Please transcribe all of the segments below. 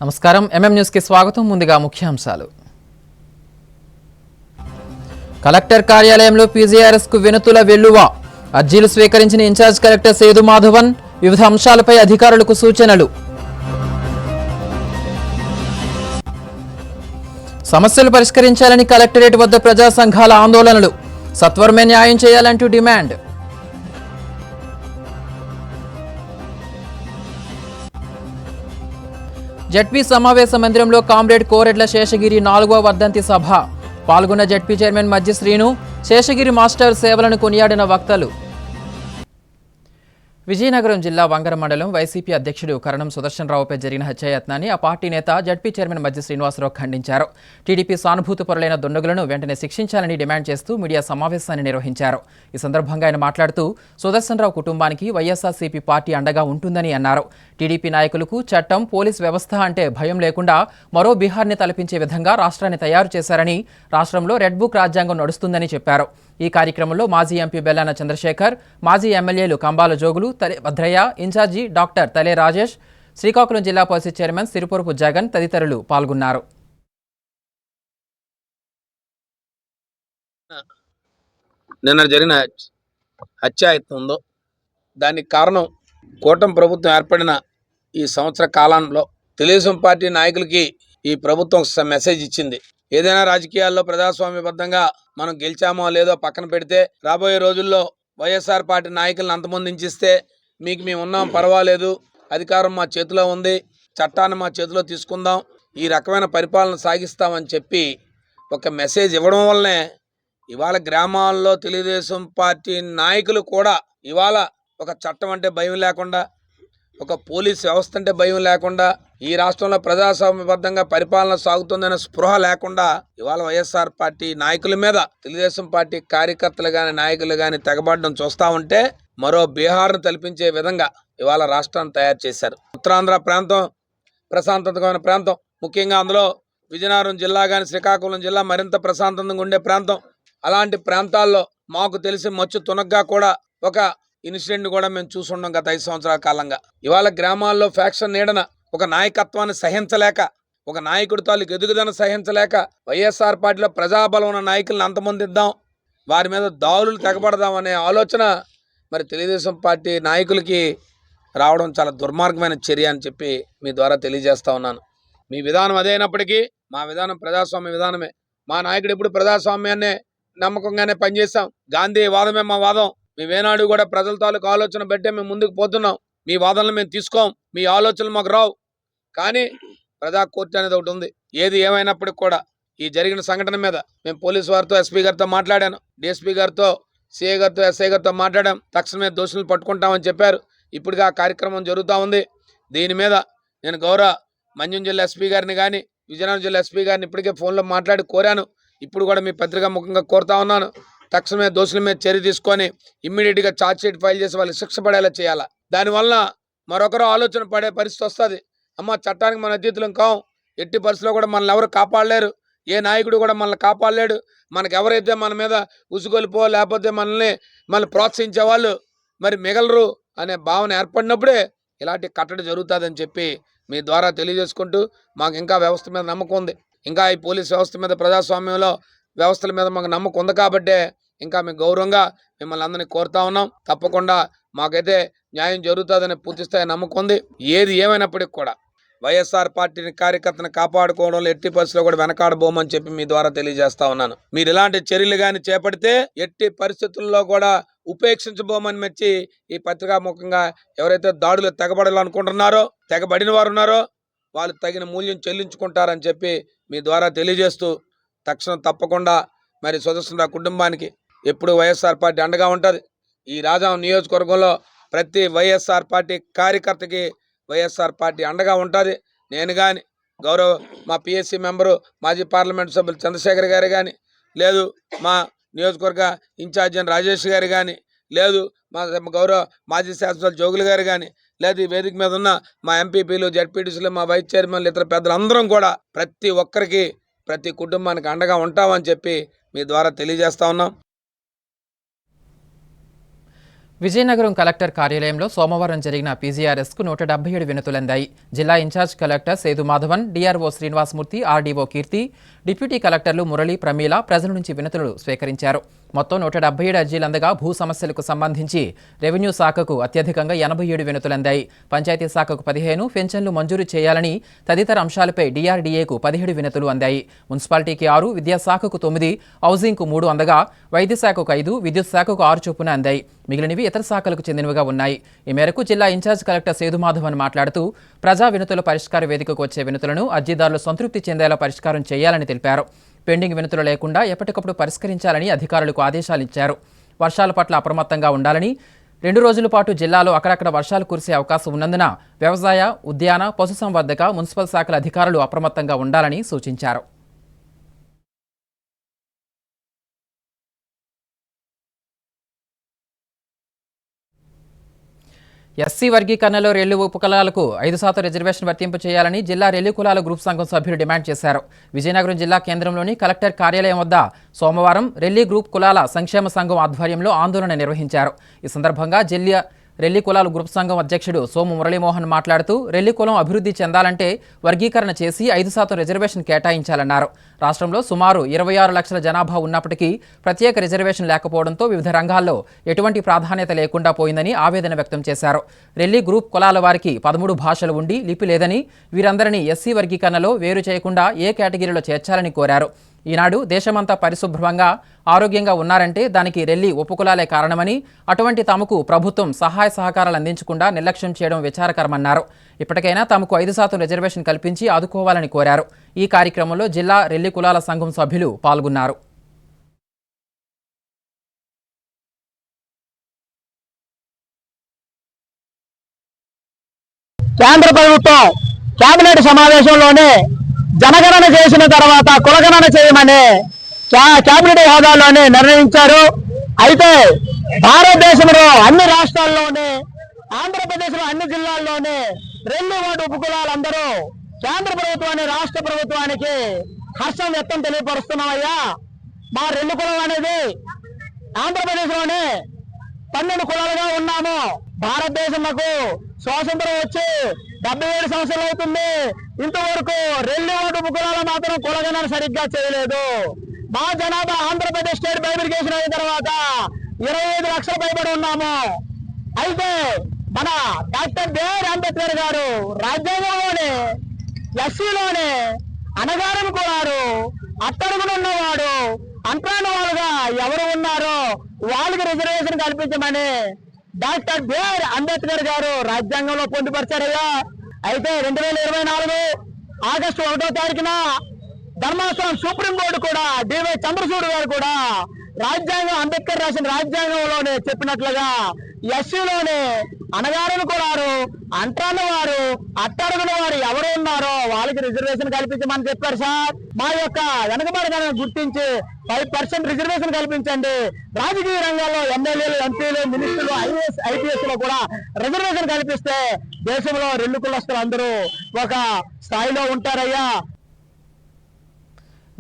నమస్కారం MM news కి స్వాగతం. ముందుగా ముఖ్యాంశాలు. కలెక్టర్ కార్యాలయంలో పీజీఆర్ఎస్ కు వినతుల వెల్లువ. అర్జీలు స్వీకరించిన ఇన్ఛార్జ్ కలెక్టర్ సేదు మాధవన్ వివిధ అంశాలపై అధికారులకు సూచనలు. సమస్యలు పరిష్కరించాలని కలెక్టరేట్ వద్ద ప్రజా సంఘాల ఆందోళనలు. సత్వరమే న్యాయం చేయాలంటూ డిమాండ్. జడ్పీ సమావేశ మందిరంలో కామ్రేడ్ కోరెడ్ల శేషగిరి 4వ వర్ధంతి సభ. పాల్గొన్న జడ్పీ చైర్మన్ మధ్య శ్రీను, శేషగిరి మాస్టర్ సేవలను కొనియాడిన వక్తలు. విజయనగరం జిల్లా వంగర మండలం వైసీపీ అధ్యక్షుడు కరణం సుదర్శన్ రావుపై జరిగిన హత్యాయత్నాన్ని ఆ పార్టీ నేత జడ్పీ చైర్మన్ మధ్య శ్రీనివాసరావు ఖండించారు. టీడీపీ సానుభూతిపరులైన దుండగులను వెంటనే శిక్షించాలని డిమాండ్ చేస్తూ మీడియా సమావేశాన్ని నిర్వహించారు. ఈ సందర్భంగా ఆయన మాట్లాడుతూ సుదర్శన్ రావు కుటుంబానికి వైఎస్ఆర్సీపీ పార్టీ అండగా ఉంటుందని అన్నారు. టీడీపీ నాయకులకు చట్టం, పోలీస్ వ్యవస్థ అంటే భయం లేకుండా మరో బీహార్ని తలపించే విధంగా రాష్ట్రాన్ని తయారు చేశారని, రాష్ట్రంలో రెడ్ బుక్ రాజ్యాంగం నడుస్తుందని చెప్పారు. ఈ కార్యక్రమంలో మాజీ ఎంపీ బెల్లాన చంద్రశేఖర్, మాజీ ఎమ్మెల్యేలు కంబాల జోగులు, తలే భద్రయ్య, ఇన్ఛార్జి డాక్టర్ తలే రాజేష్, శ్రీకాకుళం జిల్లా పరిషత్ చైర్మన్ సిరిపురపు జగన్ తదితరులు పాల్గొన్నారు. నిన్న జరిగిన హత్యాయత్నం ఉందో దానికి కారణం కూటమి ప్రభుత్వం ఏర్పడిన ఈ సంవత్సర కాలంలో తెలుగుదేశం పార్టీ నాయకులకి ఈ ప్రభుత్వం మెసేజ్ ఇచ్చింది. ఏదైనా రాజకీయాల్లో ప్రజాస్వామ్యబద్ధంగా మనం గెలిచామో లేదో పక్కన పెడితే రాబోయే రోజుల్లో వైఎస్ఆర్ పార్టీ నాయకులను అంతమొందించిస్తే మీకు మేము ఉన్నాం, పర్వాలేదు, అధికారం మా చేతిలో ఉంది, చట్టాన్ని మా చేతిలో తీసుకుందాం, ఈ రకమైన పరిపాలన సాగిస్తామని చెప్పి ఒక మెసేజ్ ఇవ్వడం వల్లనే ఇవాళ గ్రామాల్లో తెలుగుదేశం పార్టీ నాయకులు కూడా ఇవాళ ఒక చట్టం అంటే భయం లేకుండా, ఒక పోలీస్ వ్యవస్థ అంటే భయం లేకుండా, ఈ రాష్ట్రంలో ప్రజాస్వామ్యబద్ధంగా పరిపాలన సాగుతుందనే స్పృహ లేకుండా ఇవాళ వైఎస్ఆర్ పార్టీ నాయకుల మీద తెలుగుదేశం పార్టీ కార్యకర్తలు కానీ నాయకులు కానీ తెగబడడం చూస్తూ ఉంటే మరో బీహార్ను తలపించే విధంగా ఇవాళ రాష్ట్రాన్ని తయారు చేశారు. ఉత్తరాంధ్ర ప్రాంతం ప్రశాంతమైన ప్రాంతం, ముఖ్యంగా అందులో విజయనగరం జిల్లా కానీ శ్రీకాకుళం జిల్లా మరింత ప్రశాంతంగా ఉండే ప్రాంతం. అలాంటి ప్రాంతాల్లో మాకు తెలిసి మచ్చు తునగ్గా కూడా ఒక ఇన్సిడెంట్ కూడా మేము చూసున్నాం గత 5 సంవత్సరాల కాలంగా. ఇవాళ గ్రామాల్లో ఫ్యాక్షన్ నీడన ఒక నాయకత్వాన్ని సహించలేక, ఒక నాయకుడి తాలూకు ఎదుగుదల సహించలేక వైఎస్ఆర్ పార్టీలో ప్రజాబలం ఉన్న నాయకులను అంతమొందిద్దాం, వారి మీద దాడులు తెగబడదాం అనే ఆలోచన మరి తెలుగుదేశం పార్టీ నాయకులకి రావడం చాలా దుర్మార్గమైన చర్య అని చెప్పి మీ ద్వారా తెలియజేస్తా ఉన్నాను. మీ విధానం అదైనప్పటికీ మా విధానం ప్రజాస్వామ్య విధానమే. మా నాయకుడు ఎప్పుడు ప్రజాస్వామ్యాన్నే నమ్మకంగానే పనిచేశాం. గాంధీ వాదమే మా వాదం. మేమేనాడు కూడా ప్రజల తాలూకు ఆలోచన బట్టే మేము ముందుకు పోతున్నాం. మీ వాదనలు మేము తీసుకోం, మీ ఆలోచనలు మాకు రావు. కానీ ప్రజా కోర్టు అనేది ఒకటి ఉంది. ఏది ఏమైనప్పటికి కూడా ఈ జరిగిన సంఘటన మీద మేము పోలీసు వారితో, ఎస్పీ గారితో మాట్లాడాను, డిఎస్పీ గారితో, సిఐ గారితో, ఎస్ఐ గారితో మాట్లాడాం. తక్షణమే దోషులను పట్టుకుంటామని చెప్పారు. ఇప్పుడుగా ఆ కార్యక్రమం జరుగుతూ ఉంది. దీని మీద నేను గౌరవ మంజం జిల్లా ఎస్పీ గారిని కానీ విజయనగరం జిల్లా ఎస్పీ గారిని ఇప్పటికే ఫోన్లో మాట్లాడి కోరాను. ఇప్పుడు కూడా మీ పత్రికా ముఖంగా కోరుతా ఉన్నాను. తక్షణమే దోషుల మీద చర్య తీసుకొని ఇమ్మీడియట్గా ఛార్జ్ షీట్ ఫైల్ చేసి వాళ్ళు శిక్ష పడేలా చేయాలా. దానివల్ల మరొకరు ఆలోచన పడే పరిస్థితి వస్తుంది. అమ్మ, చట్టానికి మన అతీతులం కాం, ఎట్టి పరిస్థితిలో కూడా మనల్ని ఎవరు కాపాడలేరు, ఏ నాయకుడు కూడా మనల్ని కాపాడలేడు. మనకు ఎవరైతే మన మీద ఉసుగొలిపో లేకపోతే మనల్ని ప్రోత్సహించే వాళ్ళు మరి మిగలరు అనే భావన ఏర్పడినప్పుడే ఇలాంటి కట్టడి జరుగుతుందని చెప్పి మీ ద్వారా తెలియజేసుకుంటూ, మాకు ఇంకా వ్యవస్థ మీద నమ్మకం ఉంది, ఇంకా ఈ పోలీస్ వ్యవస్థ మీద, ప్రజాస్వామ్యంలో వ్యవస్థల మీద మాకు నమ్మకం ఉంది కాబట్టే ఇంకా మేము గౌరవంగా మిమ్మల్ని అందరినీ కోరుతా ఉన్నాం. తప్పకుండా మాకైతే న్యాయం జరుగుతుందని పూర్తిస్థాయి నమ్మకం ఉంది. ఏది ఏమైనప్పటికీ కూడా వైఎస్ఆర్ పార్టీని కార్యకర్తను కాపాడుకోవడంలో ఎట్టి పరిస్థితుల్లో కూడా వెనకాడబోమని చెప్పి మీ ద్వారా తెలియజేస్తా ఉన్నాను. మీరు ఇలాంటి చర్యలు కానీ చేపడితే ఎట్టి పరిస్థితుల్లో కూడా ఉపేక్షించబోమని మెచ్చి ఈ పత్రికాముఖంగా ఎవరైతే దాడులు తెగబడాలనుకుంటున్నారో, తెగబడిన వారు ఉన్నారో వాళ్ళు తగిన మూల్యం చెల్లించుకుంటారని చెప్పి మీ ద్వారా తెలియజేస్తూ, తక్షణం తప్పకుండా మరి సుదర్శన్ రావు కుటుంబానికి ఎప్పుడు వైఎస్ఆర్ పార్టీ అండగా ఉంటుంది. ఈ రాజాం నియోజకవర్గంలో ప్రతి వైఎస్ఆర్ పార్టీ కార్యకర్తకి వైఎస్ఆర్ పార్టీ అండగా ఉంటుంది. నేను కానీ గౌరవ మా పిఎస్సి మెంబరు మాజీ పార్లమెంట్ సభ్యులు చంద్రశేఖర్ గారు కానీ, లేదు మా నియోజకవర్గ ఇన్ఛార్జి రాజేష్ గారు కానీ, లేదు మా గౌరవ మాజీ శాసనసభ్యులు జోగులు గారు కానీ, లేదు ఈ వేదిక మీద ఉన్న మా ఎంపీపీలు, జడ్పీటీసీలు, మా వైస్ చైర్మన్లు, ఇతర పెద్దలందరం కూడా ప్రతి ఒక్కరికి, ప్రతి కుటుంబానికి అండగా ఉంటామని చెప్పి మీ ద్వారా తెలియజేస్తా ఉన్నాం. విజయనగరం కలెక్టర్ కార్యాలయంలో సోమవారం జరిగిన పీజీఆర్ఎస్కు 177 వినతులందాయి. జిల్లా ఇన్ఛార్జ్ కలెక్టర్ సేదు మాధవన్, డిఆర్ఓ శ్రీనివాసమూర్తి, ఆర్డీఓ కీర్తి, డిప్యూటీ కలెక్టర్లు మురళి, ప్రమీల ప్రజల నుంచి వినతులు స్వీకరించారు. మొత్తం 177 అర్జీలందగా భూ సమస్యలకు సంబంధించి రెవెన్యూ శాఖకు అత్యధికంగా 87 వినతులందాయి. పంచాయతీ శాఖకు 15, పెన్షన్లు మంజూరు చేయాలని తదితర అంశాలపై డిఆర్డీఏకు 17 వినతులు అందాయి. మున్సిపాలిటీకి 6, విద్యాశాఖకు 9, హౌసింగ్కు 3 అందగా వైద్య శాఖకు 5, విద్యుత్ శాఖకు 6 చొప్పున అందాయి. మిగిలినవి ఇతర శాఖలకు చెందినవిగా ఉన్నాయి. ఈ మేరకు జిల్లా ఇన్ఛార్జ్ కలెక్టర్ సేదు మాధవన్ మాట్లాడుతూ ప్రజా వినతుల పరిష్కార వేదికకు వచ్చే వినతులను అర్జీదారులు సంతృప్తి చెందేలా పరిష్కారం చేయాలని తెలిపారు. పెండింగ్ వినతులు లేకుండా ఎప్పటికప్పుడు పరిష్కరించాలని అధికారులకు ఆదేశాలిచ్చారు. వర్షాల పట్ల అప్రమత్తంగా ఉండాలని, 2 రోజుల పాటు జిల్లాలో అక్కడక్కడ వర్షాలు కురిసే అవకాశం ఉన్నందున వ్యవసాయ, ఉద్యాన, పశుసంవర్ధక, మున్సిపల్ శాఖల అధికారులు అప్రమత్తంగా ఉండాలని సూచించారు. ఎస్సీ వర్గీకరణలో రెల్లి ఉపకులాలకు 5% రిజర్వేషన్ వర్తింపు చేయాలని జిల్లా రెల్లి కులాల గ్రూప్ సంఘం సభ్యులు డిమాండ్ చేశారు. విజయనగరం జిల్లా కేంద్రంలోని కలెక్టర్ కార్యాలయం వద్ద సోమవారం రెల్లి గ్రూప్ కులాల సంక్షేమ సంఘం ఆధ్వర్యంలో ఆందోళన నిర్వహించారు. ఈ సందర్భంగా జిల్లా రెల్లి కులాల గ్రూప్ సంఘం అధ్యక్షుడు సోము మురళీమోహన్ మాట్లాడుతూ రెల్లి కులం అభివృద్ధి చెందాలంటే వర్గీకరణ చేసి 5% రిజర్వేషన్ కేటాయించాలన్నారు. రాష్ట్రంలో సుమారు 26 లక్షల జనాభా ఉన్నప్పటికీ ప్రత్యేక రిజర్వేషన్ లేకపోవడంతో వివిధ రంగాల్లో ఎటువంటి ప్రాధాన్యత లేకుండా పోయిందని ఆవేదన వ్యక్తం చేశారు. రెల్లి గ్రూప్ కులాల వారికి 13 భాషలు ఉండి లిపి లేదని, వీరందరినీ ఎస్సీ వర్గీకరణలో వేరు చేయకుండా ఏ కేటగిరీలో చేర్చాలని కోరారు. ఈనాడు దేశమంతా పరిశుభ్రంగా ఆరోగ్యంగా ఉన్నారంటే దానికి రెల్లి ఉపకులాలే కారణమని, అటువంటి తమకు ప్రభుత్వం సహాయ సహకారాలు అందించకుండా నిర్లక్ష్యం చేయడం విచారకరమన్నారు. ఇప్పటికైనా తమకు 5% రిజర్వేషన్ కల్పించి ఆదుకోవాలని కోరారు. ఈ కార్యక్రమంలో జిల్లా రెల్లి కులాల సంఘం సభ్యులు పాల్గొన్నారు. కేంద్ర ప్రభుత్వం కేబినెట్ సమావేశంలోనే జనగణన చేసిన తర్వాత కులగణన చేయమని కేబినెట్ హోదాలోనే నిర్ణయించారు. అయితే భారతదేశంలో అన్ని రాష్ట్రాల్లోనే, ఆంధ్రప్రదేశ్లో అన్ని జిల్లాల్లోనే రెల్లి ఓటు ఉపకులాలందరూ కేంద్ర ప్రభుత్వాన్ని, రాష్ట్ర ప్రభుత్వానికి హర్షం వ్యక్తం తెలియపరుస్తున్నామయ్యా. మా రెల్లి కులం అనేది ఆంధ్రప్రదేశ్లోనే 12 కులాలుగా ఉన్నాము. భారతదేశంలో స్వాతంత్రం వచ్చి 77 సంవత్సరాలు అవుతుంది. ఇంతవరకు రెల్లి ఓటు ఉపకులాలు మాత్రం కులగణన సరిగ్గా చేయలేదు. మా జనాభా ఆంధ్రప్రదేశ్ స్టేట్ బైఫర్కేషన్ అయిన తర్వాత 25 లక్షలు పైబడి ఉన్నాము. అయితే మన డాక్టర్ బిఆర్ అంబేద్కర్ గారు రాజ్యాంగంలోనే ఎస్సీలోనే అనగారిన కులాలు, అట్టడుగునున్నవాడు, అంటరాని వాళ్ళుగా ఎవరు ఉన్నారో వాళ్ళకి రిజర్వేషన్ కల్పించమని డాక్టర్ బిఆర్ అంబేద్కర్ గారు రాజ్యాంగంలో పొందుపరిచారయ్యా. అయితే 2024 ఆగస్టు 1వ తారీఖున ధర్మాసనం సుప్రీంకోర్టు కూడా డివై చంద్రచూడ్ గారు కూడా రాజ్యాంగం, అంబేద్కర్ రాసిన రాజ్యాంగంలోనే చెప్పినట్లుగా ఎస్సీలోనే అనగారిన కులాలు, అంటరాని వారు, అట్టడుగున వారు ఎవరు ఉన్నారో వాళ్ళకి రిజర్వేషన్ కల్పించమని చెప్పారు సార్. మా యొక్క వెనకబడిన గుర్తించి 5% రిజర్వేషన్ కల్పించండి. రాజకీయ రంగాల్లో ఎమ్మెల్యేలు, ఎంపీలు, మినిస్టర్లు, ఐఏఎస్, ఐపీఎస్ లో కూడా రిజర్వేషన్ కల్పిస్తే దేశంలో రెల్లి కులస్తులు అందరూ ఒక స్థాయిలో ఉంటారయ్యా.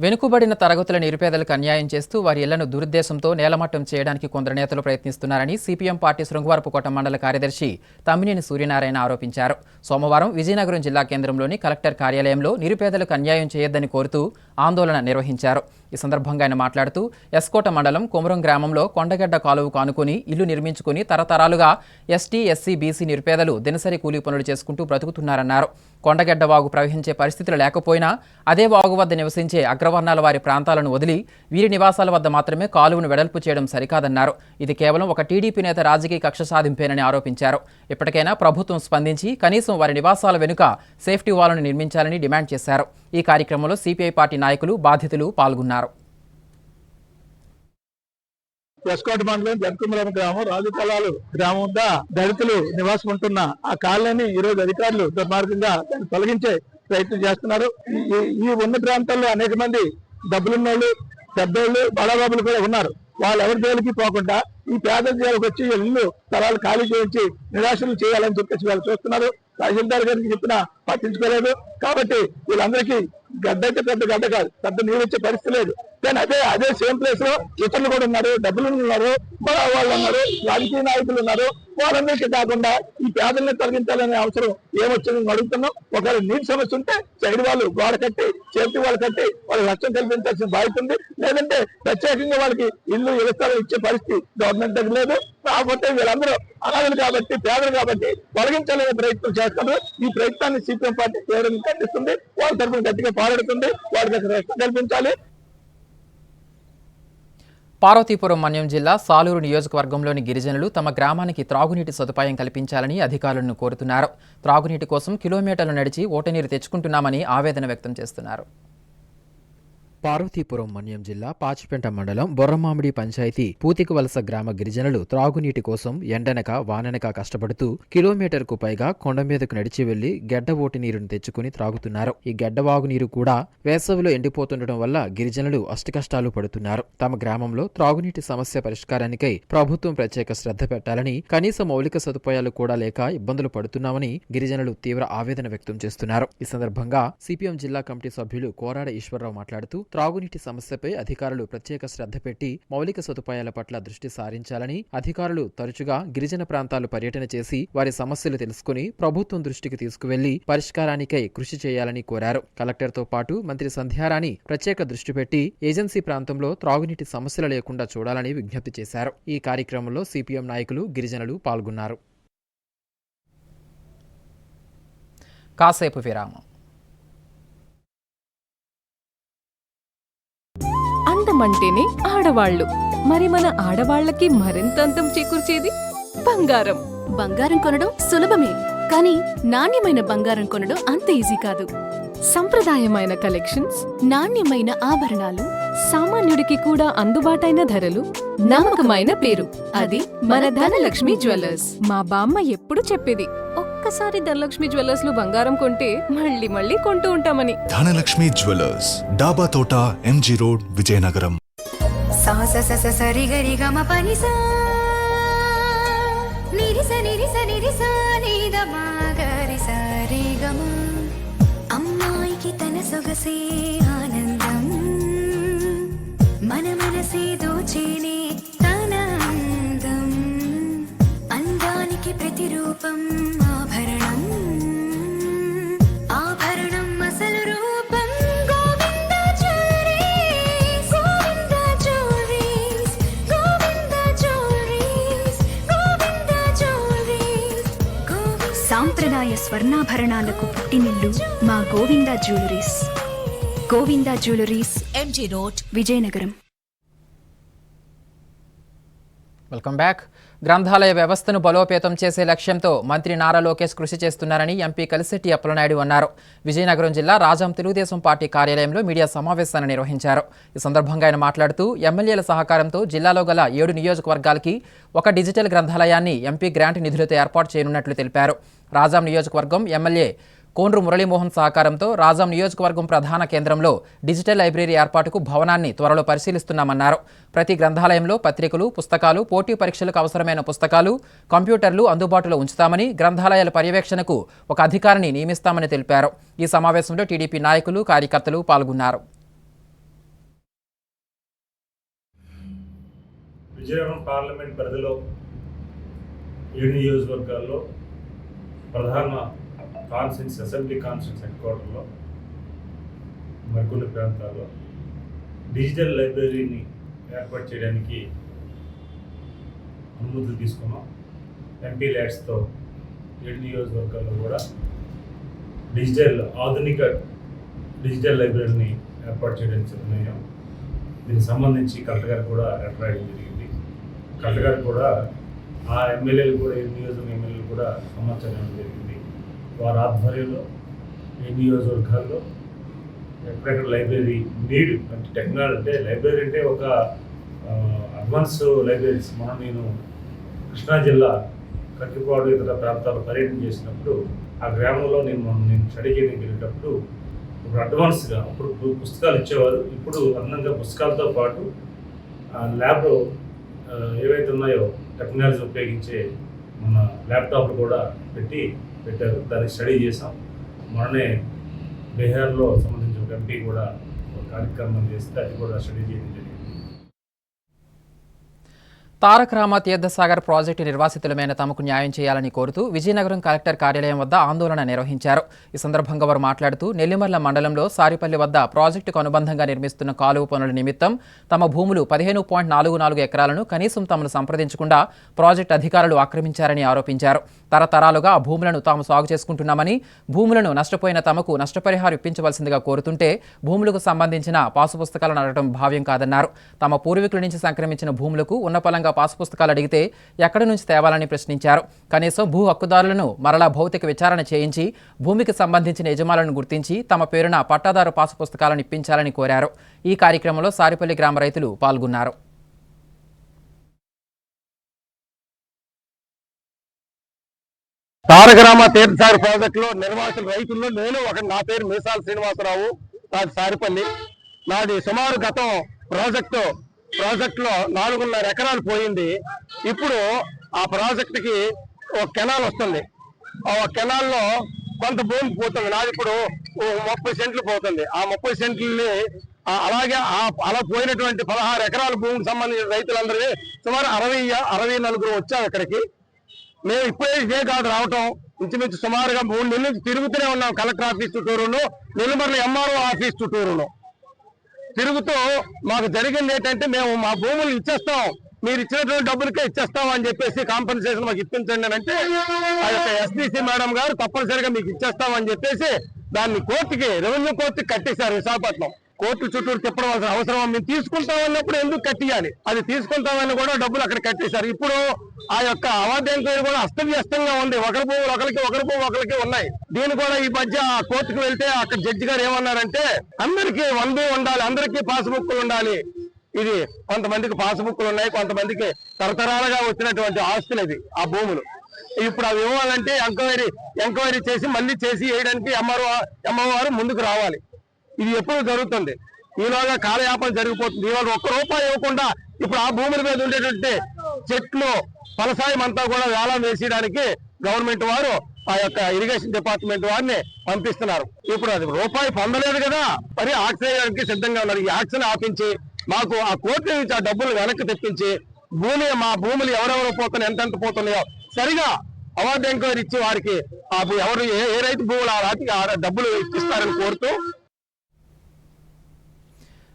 వెనుకబడిన తరగతుల నిరుపేదలకు అన్యాయం చేస్తూ వారి ఇళ్లను దురుద్దేశంతో నేలమట్టం చేయడానికి కొందరు నేతలు ప్రయత్నిస్తున్నారని సిపిఎం పార్టీ శృంగవరపుకోట మండల కార్యదర్శి తమ్మినేని సూర్యనారాయణ ఆరోపించారు. సోమవారం విజయనగరం జిల్లా కేంద్రంలోని కలెక్టర్ కార్యాలయంలో నిరుపేదలకు అన్యాయం చేయొద్దని కోరుతూ ఆందోళన నిర్వహించారు. ఈ సందర్భంగా ఆయన మాట్లాడుతూ ఎస్కోట మండలం కొమరం గ్రామంలో కొండగడ్డ కాలువకు ఆనుకుని ఇల్లు నిర్మించుకుని తరతరాలుగా ఎస్టీ, ఎస్సీ, బీసీ నిరుపేదలు దినసరి కూలీ పనులు చేసుకుంటూ బ్రతుకుతున్నారన్నారు. కొండగడ్డ వాగు ప్రవహించే పరిస్థితులు లేకపోయినా అదే వాగు వద్ద నివసించే అగ్రవర్ణాల వారి ప్రాంతాలను వదిలి వీరి నివాసాల వద్ద మాత్రమే కాలువను వెడల్పు చేయడం సరికాదన్నారు. ఇది కేవలం ఒక టీడీపీ నేత రాజకీయ కక్ష సాధింపేనని ఆరోపించారు. ఇప్పటికైనా ప్రభుత్వం స్పందించి కనీసం వారి నివాసాల వెనుక సేఫ్టీ వాల్ను నిర్మించాలని డిమాండ్ చేశారు. ఈ కార్యక్రమంలో సిపిఐ పార్టీ నాయకులు, బాధితులు పాల్గొన్నారు. ఎస్కోట మండలం జనకుమరం గ్రామం, రాజుపొలాలు గ్రామం వద్ద దళితులు నివాసం ఉంటున్న ఆ కాలనీ ఈ రోజు అధికారులు దుర్మార్గంగా దాన్ని తొలగించే ప్రయత్నం చేస్తున్నారు. ఈ ఉన్న ప్రాంతాల్లో అనేక మంది డబ్బులున్నోళ్ళు, పెద్దోళ్ళు, బడాబాబులు కూడా ఉన్నారు. వాళ్ళు ఎవరి జైలుకి పోకుండా ఈ పేద జైలుకి వచ్చి ఇల్లు స్థలాలు ఖాళీ చేయించి నిరాశలు చేయాలని చెప్పేసి వాళ్ళు చూస్తున్నారు. తహసీల్దార్ గారికి చెప్పినా పట్టించుకోలేదు. కాబట్టి వీళ్ళందరికీ గడ్డ అయితే పెద్ద గడ్డ కాదు, పెద్ద నీరు వచ్చే పరిస్థితి లేదు. కానీ అదే సేమ్ ప్లేస్ లో ఇతరులు కూడా ఉన్నారు, డబ్బులు ఉన్నారు, వాళ్ళు ఉన్నారు, రాజకీయ నాయకులు ఉన్నారు. వాళ్ళందరికీ కాకుండా ఈ పేదల్ని తొలగించాలనే అవసరం ఏమొచ్చిందని అడుగుతున్నాం. ఒకవేళ నీటి సమస్య ఉంటే సైడ్ వాళ్ళు గోడ కట్టి, చేతి వాళ్ళు కట్టి వాళ్ళకి రక్షణ కల్పించాల్సిన బాధ్యత ఉంది. లేదంటే ప్రత్యేకంగా వాళ్ళకి ఇల్లు వ్యవస్థలు ఇచ్చే పరిస్థితి గవర్నమెంట్ దగ్గర లేదు. కాకపోతే వీళ్ళందరూ అనాథలు కాబట్టి, పేదలు కాబట్టి తొలగించాలనే ప్రయత్నం చేస్తారు. ఈ ప్రయత్నాన్ని సిపిఎం పార్టీ తీవ్రంగా ఖండిస్తుంది. వాళ్ళ తరఫున గట్టిగా పోరాడుతుంది. వాళ్ళకి రక్షణ కల్పించాలి. పార్వతీపురం మన్యం జిల్లా సాలూరు నియోజకవర్గంలోని గిరిజనులు తమ గ్రామానికి త్రాగునీటి సదుపాయం కల్పించాలని అధికారులను కోరుతున్నారు. త్రాగునీటి కోసం కిలోమీటర్లు నడిచి ఓటనీరు తెచ్చుకుంటున్నామని ఆవేదన వ్యక్తం చేస్తున్నారు. పార్వతీపురం మన్యం జిల్లా పాచిపెంట మండలం బొర్రమామిడి పంచాయతీ పూతికవలస గ్రామ గిరిజనులు త్రాగునీటి కోసం ఎండనక వాననక కష్టపడుతూ కిలోమీటర్కు పైగా కొండ మీదకు నడిచి వెళ్లి గెడ్డ ఓటి నీరును తెచ్చుకుని త్రాగుతున్నారు. ఈ గెడ్డవాగు నీరు కూడా వేసవిలో ఎండిపోతుండటం వల్ల గిరిజనులు అష్టకష్టాలు పడుతున్నారు. తమ గ్రామంలో త్రాగునీటి సమస్య పరిష్కారానికై ప్రభుత్వం ప్రత్యేక శ్రద్ధ పెట్టాలని, కనీస మౌలిక సదుపాయాలు కూడా లేక ఇబ్బందులు పడుతున్నామని గిరిజనులు తీవ్ర ఆవేదన వ్యక్తం చేస్తున్నారు. ఈ సందర్భంగా సిపిఎం జిల్లా కమిటీ సభ్యులు కోరాడ ఈశ్వరరావు మాట్లాడుతూ త్రాగునీటి సమస్యపై అధికారులు ప్రత్యేక శ్రద్ధ పెట్టి మౌలిక సదుపాయాల పట్ల దృష్టి సారించాలని, అధికారులు తరచుగా గిరిజన ప్రాంతాలు పర్యటన చేసి వారి సమస్యలు తెలుసుకుని ప్రభుత్వం దృష్టికి తీసుకువెళ్లి పరిష్కారానికై కృషి చేయాలని కోరారు. కలెక్టర్తో పాటు మంత్రి సంధ్యారాణి ప్రత్యేక దృష్టి పెట్టి ఏజెన్సీ ప్రాంతంలో త్రాగునీటి సమస్యలు లేకుండా చూడాలని విజ్ఞప్తి చేశారు. ఈ కార్యక్రమంలో సిపిఎం నాయకులు, గిరిజనులు పాల్గొన్నారు. కాసేపు విరామం. అందమంటేనే ఆడవాళ్లు, మరి మన ఆడవాళ్లకి మరింత అందం చేకూర్చేది బంగారం. బంగారం కొనడం సులభమే, కానీ నాణ్యమైన బంగారం కొనడం అంత ఈజీ కాదు. సంప్రదాయమైన కలెక్షన్స్, నాణ్యమైన ఆభరణాలు, సామాన్యుడికి కూడా అందుబాటైన ధరలు, నమ్మకమైన పేరు, అది మన ధనలక్ష్మి జ్యువెలర్స్. మా బామ్మ ఎప్పుడు చెప్పేది, ఒక్కసారి ధనలక్ష్మి జ్యువెలర్స్ లో బంగారం కొంటే మళ్ళీ మళ్ళీ కొంటూ ఉంటామని. ధనలక్ష్మి జ్యువెలర్స్, డాబా తోట, ఎంజీ రోడ్, విజయనగరం. అమ్మాయికి తన సొగసే ఆనందం, మన మనసే దోచేనే తన అందం, అందానికి ప్రతిరూపం ఆభరణం, ఆభరణం అసలు రూపం Govinda jewelleries, Govinda jewelleries, Govinda jewelleries, Govinda jewelleries. సాంప్రదాయ స్వర్ణాభరణాలకు పుట్టినిల్లు మా Govinda jewelleries. Govinda jewelleries, MG road, Vizianagaram. Welcome back. గ్రంథాలయ వ్యవస్థను బలోపేతం చేసే లక్ష్యంతో మంత్రి నారా లోకేష్ కృషి చేస్తున్నారని ఎంపీ కలిశెట్టి అప్పలనాయుడు అన్నారు. విజయనగరం జిల్లా రాజాం తెలుగుదేశం పార్టీ కార్యాలయంలో మీడియా సమావేశాన్ని నిర్వహించారు. ఈ సందర్భంగా ఆయన మాట్లాడుతూ ఎమ్మెల్యేల సహకారంతో జిల్లాలో గల 7 నియోజకవర్గాలకి ఒక డిజిటల్ గ్రంథాలయాన్ని ఎంపీ గ్రాంట్ నిధులతో ఏర్పాటు చేయనున్నట్లు తెలిపారు. రాజాం నియోజకవర్గం ఎమ్మెల్యే కోండ్రు మురళీమోహన్ సహకారంతో రాజాం నియోజకవర్గం ప్రధాన కేంద్రంలో డిజిటల్ లైబ్రరీ ఏర్పాటుకు భవనాన్ని త్వరలో పరిశీలిస్తున్నామన్నారు. ప్రతి గ్రంథాలయంలో పత్రికలు, పుస్తకాలు, పోటీ పరీక్షలకు అవసరమైన పుస్తకాలు, కంప్యూటర్లు అందుబాటులో ఉంచుతామని, గ్రంథాలయాల పర్యవేక్షణకు ఒక అధికారిని నియమిస్తామని తెలిపారు. ఈ సమావేశంలో టీడీపీ నాయకులు, కార్యకర్తలు పాల్గొన్నారు. విజయనగరం పార్లమెంట్ పరిధిలో 7 నియోజకవర్గాల్లో ప్రధాన కాన్స్టిట్యూన్స్, అసెంబ్లీ కాన్స్టిట్యూన్స్ హెడ్ క్వార్టర్లో మరికొన్ని ప్రాంతాల్లో డిజిటల్ లైబ్రరీని ఏర్పాటు చేయడానికి అనుమతులు తీసుకున్నాం. ఎంపీ ల్యాడ్స్తో 7 నియోజకవర్గాల్లో కూడా ఆధునిక డిజిటల్ లైబ్రరీని ఏర్పాటు చేయడానికి సిద్ధమయ్యాం. దీనికి సంబంధించి కలెక్టర్ గారు కూడా లెటర్ రాయడం జరిగింది. కలెక్టర్ గారు కూడా ఆ ఎమ్మెల్యేలు కూడా 7 నియోజకవర్గ ఎమ్మెల్యేలు కూడా సమాచారం ఇవ్వడం జరిగింది. వారి ఆధ్వర్యంలో 7 నియోజకవర్గాల్లో ఎక్కడెక్కడ లైబ్రరీ నీడ్ అంటే టెక్నాలజీ, అంటే లైబ్రరీ అంటే ఒక అడ్వాన్స్ లైబ్రరీస్. నేను కృష్ణా జిల్లా కక్కిపాడు ఇతర ప్రాంతాల్లో పర్యటన చేసినప్పుడు ఆ గ్రామంలో నేను స్టడీ చేయడానికి వెళ్ళేటప్పుడు ఇప్పుడు అడ్వాన్స్గా అప్పుడు పుస్తకాలు ఇచ్చేవారు. ఇప్పుడు అందంగా పుస్తకాలతో పాటు ల్యాబ్ ఏవైతే ఉన్నాయో టెక్నాలజీ ఉపయోగించే మన ల్యాప్టాప్లు కూడా పెట్టారు. దాన్ని స్టడీ చేసాం. మొన్ననే బీహార్లో సంబంధించి ఒక ఎంపీ కూడా ఒక కార్యక్రమం చేస్తే అది కూడా స్టడీ చేయడం జరిగింది. తారక రామ తీర్థసాగర్ ప్రాజెక్టు నిర్వాసితులమైన తమకు న్యాయం చేయాలని కోరుతూ విజయనగరం కలెక్టర్ కార్యాలయం వద్ద ఆందోళన నిర్వహించారు. ఈ సందర్భంగా వారు మాట్లాడుతూ నెల్లిమర్ల మండలంలో సారిపల్లి వద్ద ప్రాజెక్టుకు అనుబంధంగా నిర్మిస్తున్న కాలువ పనుల నిమిత్తం తమ భూములు 15.44 ఎకరాలను కనీసం తమను సంప్రదించకుండా ప్రాజెక్టు అధికారులు ఆక్రమించారని ఆరోపించారు. తరతరాలుగా ఆ భూములను తాము సాగు చేసుకుంటున్నామని, భూములను నష్టపోయిన తమకు నష్టపరిహారం ఇప్పించవలసిందిగా కోరుతుంటే భూములకు సంబంధించిన పాసు పుస్తకాలను అడగడం భావ్యం కాదన్నారు. తమ పూర్వీకుల నుంచి సంక్రమించిన భూములకు ఉన్నపలంగా పాసు పుస్తకాలు అడిగితే ఎక్కడి నుంచి తేవాలని ప్రశ్నించారు. కనీసం భూ హక్కుదారులను మరలా భౌతిక విచారణ చేయించి భూమికి సంబంధించిన యజమానులను గుర్తించి తమ పేరున పట్టాదారు పాసు పుస్తకాలను ఇప్పించాలని కోరారు. ఈ కార్యక్రమంలో సారిపల్లి గ్రామ రైతులు పాల్గొన్నారు. తారక రామ తీర్థసాగర్ ప్రాజెక్టులో నిర్వాసుల రైతుల్లో నేను నా పేరు మీసాల శ్రీనివాసరావు, నాది సారిపల్లి. నాది సుమారు గతం ప్రాజెక్టులో 4.5 ఎకరాలు పోయింది. ఇప్పుడు ఆ ప్రాజెక్టుకి ఒక కెనాల్ వస్తుంది. ఆ కెనాల్లో కొంత భూమి పోతుంది. నాది ఇప్పుడు 30 సెంట్లు పోతుంది. ఆ 30 సెంట్లని అలాగే అలా పోయినటువంటి 16 ఎకరాల భూమికి సంబంధించిన రైతులందరినీ సుమారు 64 వచ్చాం ఇక్కడికి. మేము ఇప్పుడే ఇదే కాదు రావటం, ఇంచుమించు సుమారుగా 3 నెలల నుంచి తిరుగుతూనే ఉన్నాం. కలెక్టర్ ఆఫీస్ చుట్టూరును, నెల్లిమర్ల ఎంఆర్ఓ ఆఫీస్ చుట్టూరును తిరుగుతూ మాకు జరిగింది ఏంటంటే, మేము మా భూములు ఇచ్చేస్తాం, మీరు ఇచ్చినటువంటి డబ్బులకే ఇచ్చేస్తాం అని చెప్పేసి కాంపెన్సేషన్ మాకు ఇప్పించండి అని అంటే ఆ యొక్క ఎస్డిసి మేడం గారు తప్పనిసరిగా మీకు ఇచ్చేస్తామని చెప్పేసి దాన్ని రెవెన్యూ కోర్టుకి కట్టేశారు. విశాఖపట్నం కోర్టు చుట్టూరు తిప్పవలసిన అవసరం, మేము తీసుకుంటామన్నప్పుడు ఎందుకు కట్టియాలి, అది తీసుకుంటామని కూడా డబ్బులు అక్కడ కట్టేశారు. ఇప్పుడు ఆ యొక్క అవార్డు ఎంక్వైరీ కూడా అస్తవ్యస్తంగా ఉంది. ఒకరి భూములు ఒకరికి ఉన్నాయి. దీని కూడా ఈ మధ్య ఆ కోర్టుకు వెళ్తే అక్కడ జడ్జి గారు ఏమన్నారంటే, అందరికీ 1 ఉండాలి, అందరికీ పాస్బుక్లు ఉండాలి. ఇది కొంతమందికి పాస్బుక్లు ఉన్నాయి, కొంతమందికి తరతరాలుగా వచ్చినటువంటి ఆస్తులు ఇవి ఆ భూములు. ఇప్పుడు అవి ఇవ్వాలంటే ఎంక్వైరీ చేసి మళ్ళీ చేసి వేయడానికి ఎంఆర్ఓ వారు ముందుకు రావాలి. ఇది ఎప్పుడు జరుగుతుంది, ఈలోగా కాలయాపన జరిగిపోతుంది. ఇవాళ ₹1 ఇవ్వకుండా ఇప్పుడు ఆ భూముల మీద ఉండేటువంటి చెట్లు ఫలసాయం అంతా కూడా వేలం వేసేయడానికి గవర్నమెంట్ వారు ఆ యొక్క ఇరిగేషన్ డిపార్ట్మెంట్ వారిని పంపిస్తున్నారు. ఇప్పుడు అది రూపాయి పొందలేదు కదా, మరి ఆక్షన్ చేయడానికి సిద్ధంగా ఉన్నారు. ఈ ఆక్షన్ ఆపించి మాకు ఆ కోర్టు నుంచి ఆ డబ్బులు వెనక్కి తెప్పించి మా భూములు ఎవరెవరు పోతున్నాయి, ఎంతెంత పోతున్నాయో సరిగా అవార్డు ఎంక్వైరీ ఇచ్చి వారికి ఎవరు ఏ రైతు భూములు ఆ డబ్బులు ఇప్పిస్తారని కోరుతూ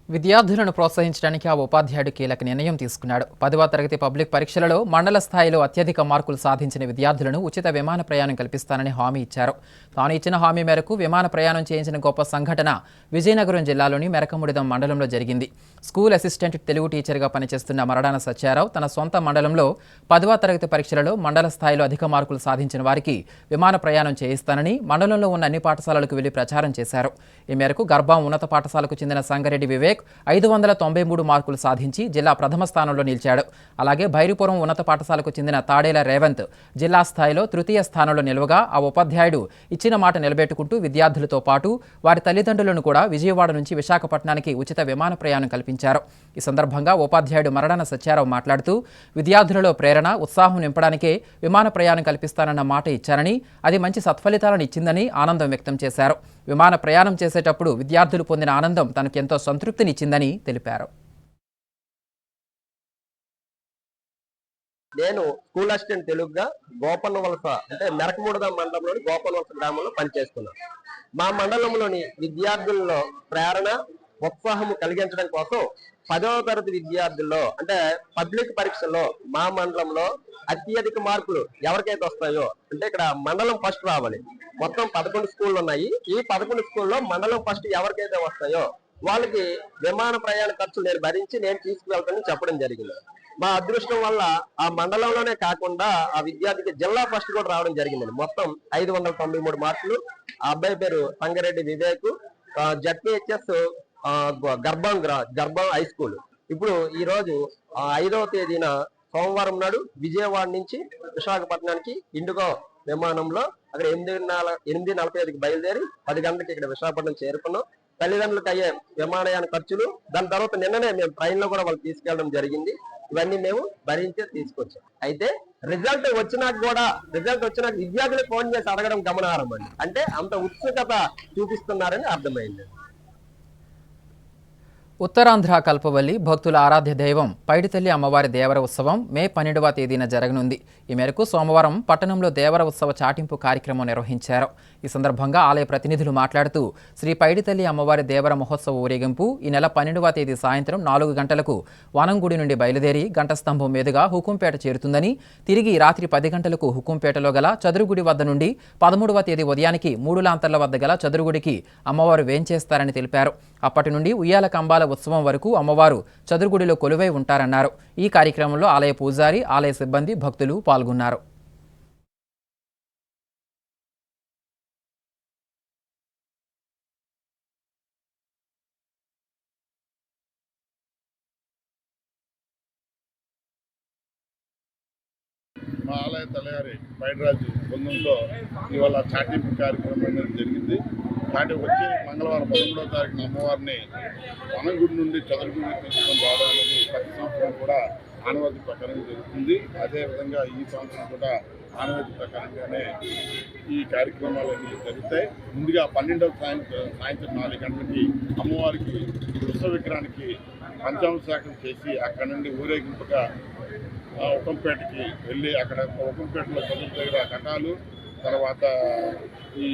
విద్యార్థులను ప్రోత్సహించడానికి ఆ ఉపాధ్యాయుడు కీలక నిర్ణయం తీసుకున్నాడు. 10వ తరగతి పబ్లిక్ పరీక్షలలో మండల స్థాయిలో అత్యధిక మార్కులు సాధించిన విద్యార్థులను ఉచిత విమాన ప్రయాణం కల్పిస్తానని హామీ ఇచ్చారు. తాను ఇచ్చిన హామీ మేరకు విమాన ప్రయాణం చేయించిన గొప్ప సంఘటన విజయనగరం జిల్లాలోని మెరకముడిదం మండలంలో జరిగింది. స్కూల్ అసిస్టెంట్ తెలుగు టీచర్గా పనిచేస్తున్న మరడాన సత్యారావు తన సొంత మండలంలో 10వ తరగతి పరీక్షలలో మండల స్థాయిలో అధిక మార్కులు సాధించిన వారికి విమాన ప్రయాణం చేయిస్తానని మండలంలో ఉన్న అన్ని పాఠశాలలకు వెళ్లి ప్రచారం చేశారు. ఈ మేరకు గర్భం ఉన్నత పాఠశాలకు చెందిన సంగారెడ్డి వివేక్ 593 మార్కులు సాధించి జిల్లా ప్రథమ స్థానంలో నిలిచాడు. అలాగే భైరుపురం ఉన్నత పాఠశాలకు చెందిన తాడేల రేవంత్ జిల్లా స్థాయిలో తృతీయ స్థానంలో నిలవగా ఆ ఉపాధ్యాయుడు ఇచ్చిన మాట నిలబెట్టుకుంటూ విద్యార్థులతో పాటు వారి తల్లిదండ్రులను కూడా విజయవాడ నుంచి విశాఖపట్నానికి ఉచిత విమాన ప్రయాణం కల్పించారు. ఈ సందర్భంగా ఉపాధ్యాయుడు మరడాన సత్యారావు మాట్లాడుతూ విద్యార్థులలో ప్రేరణ, ఉత్సాహం నింపడానికే విమాన ప్రయాణం కల్పిస్తానన్న మాట ఇచ్చారని, అది మంచి సత్ఫలితాలను ఇచ్చిందని ఆనందం వ్యక్తం చేశారు. విమాన ప్రయాణం చేసేటప్పుడు విద్యార్థులు పొందిన ఆనందం తనకెంతో సంతృప్తినిచ్చిందని తెలిపారు. నేను స్కూల్ అసిస్టెంట్ తెలుగుగా గోపన్నవలస అంటే మెరకముడిదం మండలంలోని గోపన్నవలస గ్రామంలో పనిచేస్తున్నాను. మా మండలంలోని విద్యార్థుల్లో ప్రేరణ, ఉత్సాహం కలిగించడం కోసం 10వ తరగతి విద్యార్థుల్లో అంటే పబ్లిక్ పరీక్షల్లో మా మండలంలో అత్యధిక మార్కులు ఎవరికైతే వస్తాయో, అంటే ఇక్కడ మండలం ఫస్ట్ రావాలి. మొత్తం 11 స్కూళ్ళు ఉన్నాయి. ఈ 11 స్కూల్లో మండలం ఫస్ట్ ఎవరికైతే వస్తాయో వాళ్ళకి విమాన ప్రయాణ ఖర్చులు నేను భరించి నేను తీసుకువెళ్తానని చెప్పడం జరిగింది. మా అదృష్టం వల్ల ఆ మండలంలోనే కాకుండా ఆ విద్యార్థికి జిల్లా ఫస్ట్ కూడా రావడం జరిగిందండి. మొత్తం 593 మార్కులు. ఆ అబ్బాయి పేరు సంగారెడ్డి వివేక్, జడ్పీహెచ్ఎస్ గర్భం హై స్కూల్. ఇప్పుడు ఈ రోజు 5వ తేదీన సోమవారం నాడు విజయవాడ నుంచి విశాఖపట్నానికి ఇండిగో విమానంలో అక్కడ 8:45కి బయలుదేరి 10 గంటలకి ఇక్కడ విశాఖపట్నం చేరుకున్నాం. తల్లిదండ్రులకు అయ్యే విమానయాన ఖర్చులు, దాని తర్వాత నిన్ననే మేము ట్రైన్ లో కూడా వాళ్ళు తీసుకెళ్ళడం జరిగింది. ఇవన్నీ మేము భరించే తీసుకొచ్చాం. అయితే రిజల్ట్ వచ్చినాక విద్యార్థులకు ఫోన్ చేసి అడగడం గమనార్హం అండి. అంటే అంత ఉత్సుకత చూపిస్తున్నారని అర్థమైంది. ఉత్తరాంధ్ర కల్పవల్లి భక్తుల ఆరాధ్య దైవం పైడితల్లి అమ్మవారి దేవర ఉత్సవం మే 12వ తేదీన జరగనుంది. ఈ మేరకు సోమవారం పట్టణంలో దేవర ఉత్సవ చాటింపు కార్యక్రమం నిర్వహించారు. ఈ సందర్భంగా ఆలయ ప్రతినిధులు మాట్లాడుతూ శ్రీ పైడితల్లి అమ్మవారి దేవర మహోత్సవ ఊరేగింపు ఈ నెల 12వ తేదీ సాయంత్రం 4 గంటలకు వనంగుడి నుండి బయలుదేరి గంటస్తంభం మీదుగా హుకుంపేట చేరుతుందని, తిరిగి రాత్రి 10 గంటలకు హుకుంపేటలో గల చదురుగుడి వద్ద నుండి 13వ తేదీ ఉదయానికి 3 లాంతర్ల వద్ద గల చదురుగుడికి అమ్మవారు వేంచేస్తారని తెలిపారు. అప్పటి నుండి ఉయ్యాల కంబాల ఉత్సవం వరకు అమ్మవారు చదురుగుడిలో కొలువై ఉంటారన్నారు. ఈ కార్యక్రమంలో ఆలయ పూజారి, ఆలయ సిబ్బంది, భక్తులు పాల్గొన్నారు. మా ఆలయ తలయారి పైడిరాజు బృందంతో ఇవాళ చాటింపు కార్యక్రమం అనేది జరిగింది. చాటింపు వచ్చి మంగళవారం 13వ తారీఖున అమ్మవారిని వనంగుడి నుండి చదురుగుడి తీసుకొని రావడం అనేది ప్రతి సంవత్సరం కూడా ఆనవాయితీ ప్రకారం జరుగుతుంది. అదేవిధంగా ఈ సంవత్సరం కూడా ఆనవాయితీ ప్రకారంగానే ఈ కార్యక్రమాలన్నీ జరుగుతాయి. ముందుగా 12వ సాయంత్రం 4 గంటలకి అమ్మవారికి ఉత్సవ విగ్రహానికి పంచామృతాభిషేకం చేసి అక్కడ నుండి ఊరేగింపుగా ఉక్కంపేటకి వెళ్ళి అక్కడ ఉక్కంపేటలో చదువు దగ్గర ఘటాలు, తర్వాత ఈ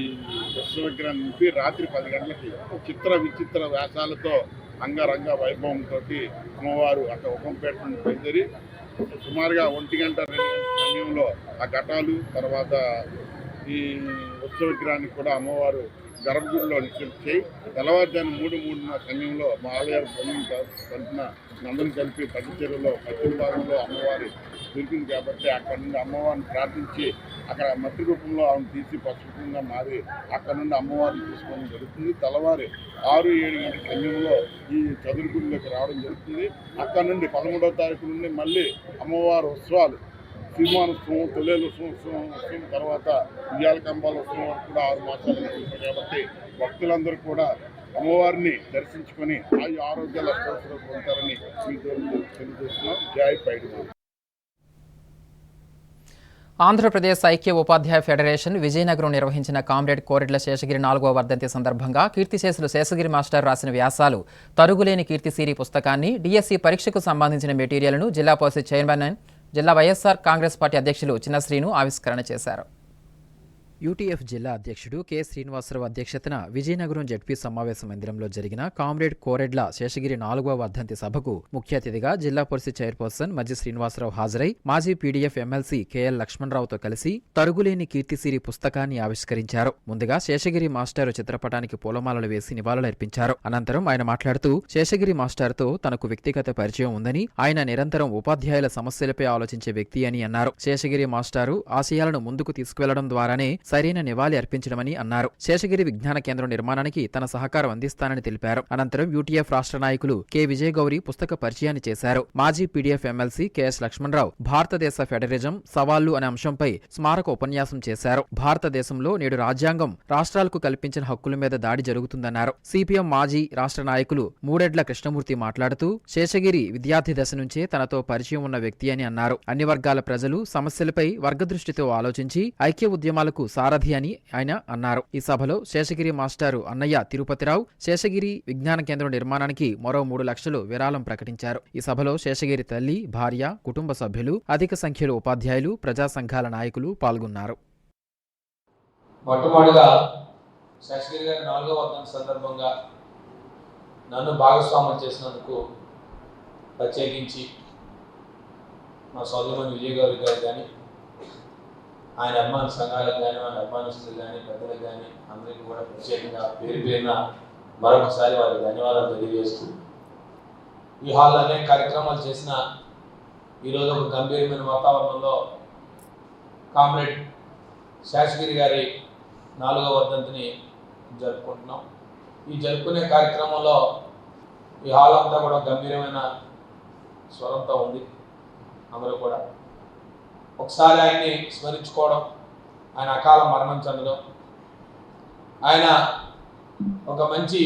ఉత్సవ విగ్రహం నింపి రాత్రి 10 గంటలకి విచిత్ర వేషాలతో అంగరంగ వైభవంతో అమ్మవారు అక్కడ ఉక్కంపేట నుండి బయలుదేరి సుమారుగా 1 గంట 2 గంటల సమయంలో ఆ ఘటాలు, తర్వాత ఈ ఉత్సవ విగ్రహానికి కూడా అమ్మవారు గర్భగుడిలో నిశ్చయించి తెల్లవారుజాము 3:30 సమయంలో మా ఆలయ బృందం తరఫున నందరం కలిపి పట్టిచెరువులో పశ్చిమ భాగంలో అమ్మవారి దొరికింది కాబట్టి అక్కడ నుండి అమ్మవారిని ప్రార్థించి అక్కడ మట్టి రూపంలో ఆమెను తీసి పసుపుగా మారి అక్కడ నుండి అమ్మవారిని తీసుకోవడం జరుగుతుంది. తెల్లవారి 6-7 గంటల సమయంలో ఈ చదురుగుడిలోకి రావడం జరుగుతుంది. అక్కడ నుండి 13వ తారీఖు నుండి మళ్ళీ అమ్మవారి ఉత్సవాలు, సినిమానోత్సవం, తొలేలు ఉత్సవం తర్వాత ఉయ్యాల కంబాల ఉత్సవం వరకు కూడా 6 మాసాలు జరుగుతాయి కాబట్టి భక్తులందరూ కూడా అమ్మవారిని దర్శించుకొని ఆరోగ్యాలు అష్టోత్తరాలు పొందుతారని మీకు తెలియజేస్తున్నాం. జై పైడితల్లి. ఆంధ్రప్రదేశ్ ఐక్య ఉపాధ్యాయ ఫెడరేషన్ విజయనగరం నిర్వహించిన కామ్రేడ్ కోరెడ్ల శేషగిరి 4వ వర్ధంతి సందర్భంగా కీర్తిశేషులు శేషగిరి మాస్టర్ రాసిన వ్యాసాలు తరుగులేని కీర్తిసిరి పుస్తకాన్ని, డిఎస్సి పరీక్షకు సంబంధించిన మెటీరియల్ను జిల్లా పరిషత్ చైర్మన్, జిల్లా వైఎస్ఆర్ కాంగ్రెస్ పార్టీ అధ్యక్షులు చిన్నశ్రీను ఆవిష్కరణ చేశారు. యూటీఎఫ్ జిల్లా అధ్యక్షుడు కె శ్రీనివాసరావు అధ్యక్షతన విజయనగరం జడ్పీ సమావేశ మందిరంలో జరిగిన కామ్రేడ్ కోరెడ్ల శేషగిరి 4వ వర్ధంతి సభకు ముఖ్య అతిథిగా జిల్లా పరిషత్ చైర్పర్సన్ మజ్జి శ్రీనివాసరావు హాజరై మాజీ పీడీఎఫ్ ఎమ్మెల్సీ కెఎల్ లక్ష్మణరావుతో కలిసి తరుగులేని కీర్తిసిరి పుస్తకాన్ని ఆవిష్కరించారు. ముందుగా శేషగిరి మాస్టారు చిత్రపటానికి పూలమాలలు వేసి నివాళులర్పించారు. అనంతరం ఆయన మాట్లాడుతూ శేషగిరి మాస్టార్తో తనకు వ్యక్తిగత పరిచయం ఉందని, ఆయన నిరంతరం ఉపాధ్యాయుల సమస్యలపై ఆలోచించే వ్యక్తి అని అన్నారు. శేషగిరి మాస్టారు ఆశయాలను ముందుకు తీసుకువెళ్లడం ద్వారానే సరైన నివాళి అర్పించడమని అన్నారు. శేషగిరి విజ్ఞాన కేంద్రం నిర్మాణానికి తన సహకారం అందిస్తానని తెలిపారు. అనంతరం యూటీఎఫ్ రాష్ట్ర నాయకులు కె విజయగౌరి పుస్తక పరిచయాన్ని చేశారు. మాజీ పీడీఎఫ్ ఎమ్మెల్సీ కెఎస్ లక్ష్మణరావు భారతదేశ ఫెడరిజం సవాళ్లు అనే అంశంపై స్మారక ఉపన్యాసం చేశారు. భారతదేశంలో నేడు రాజ్యాంగం రాష్ట్రాలకు కల్పించిన హక్కుల మీద దాడి జరుగుతుందన్నారు. సిపిఎం మాజీ రాష్ట్ర నాయకులు మూడెడ్ల కృష్ణమూర్తి మాట్లాడుతూ శేషగిరి విద్యార్థి దశ నుంచే తనతో పరిచయం ఉన్న వ్యక్తి అని అన్నారు. అన్ని వర్గాల ప్రజలు సమస్యలపై వర్గదృష్టితో ఆలోచించి ఐక్య ఉద్యమాలకు సారథి అని ఆయన అన్నారు. ఈ సభలో శేషగిరి మాస్టారు అన్నయ్య తిరుపతిరావు శేషగిరి విజ్ఞాన కేంద్రం నిర్మాణానికి మరో 3 లక్షలు విరాళం ప్రకటించారు. ఈ సభలో శేషగిరి తల్లి, భార్య, కుటుంబ సభ్యులు, అధిక సంఖ్యలో ఉపాధ్యాయులు, ప్రజా సంఘాల నాయకులు పాల్గొన్నారు. మొట్టమొదటిగా శేషగిరి గారి 4వ వర్ధంతి సందర్భంగా నన్ను భాగస్వామ్యం చేసినందుకు ప్రత్యేకించి మా సోదరుమణి విజయగౌరి గారు కానీ, ఆయన అభిమాన సంఘాలకు కానీ, ఆయన అభిమానస్తులు కానీ, పెద్దలకు కానీ అందరికీ కూడా ప్రత్యేకంగా పేరు పేరున మరొకసారి వారికి ధన్యవాదాలు తెలియజేస్తూ, ఈ హాల్లో అనేక కార్యక్రమాలు చేసిన ఈరోజు ఒక గంభీరమైన వాతావరణంలో కామ్రేడ్ శేషగిరి గారి 4వ వర్ధంతిని జరుపుకుంటున్నాం. ఈ జరుపుకునే కార్యక్రమంలో ఈ హాల్ అంతా కూడా గంభీరమైన స్వరంతో ఉంది. అందరూ కూడా ఒకసారి ఆయన్ని స్మరించుకోవడం, ఆయన అకాల మరణం చెందడం, ఆయన ఒక మంచి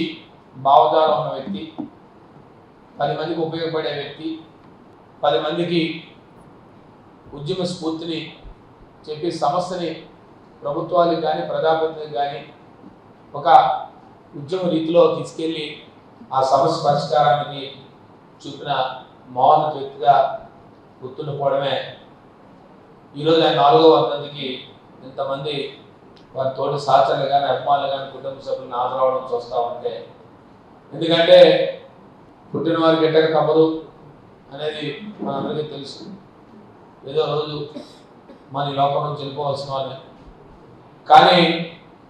భావజాలం ఉన్న వ్యక్తి, 10 మందికి ఉపయోగపడే వ్యక్తి, 10 మందికి ఉద్యమ స్ఫూర్తిని చెప్పి సమస్యని ప్రభుత్వాలకు కానీ ప్రజాప్రతినిధులకు కానీ ఒక ఉద్యమ రీతిలో తీసుకెళ్ళి ఆ సమస్య పరిష్కారానికి చూపిన మౌన వ్యక్తిగా గుర్తుండిపోవడమే ఈరోజు ఆయన 4వ వర్ధంతికి ఇంతమంది వారి తోటి సహచరులు కానీ అభిమానులు కానీ కుటుంబ సభ్యులను హాజరవడం చూస్తూ ఉంటే, ఎందుకంటే పుట్టిన వారికి ఎట్టక తప్పదు అనేది మనందరికీ తెలుసు. ఏదో రోజు మన ఈ లోకం నుంచి వెళ్ళిపోవాల్సిన వాళ్ళే. కానీ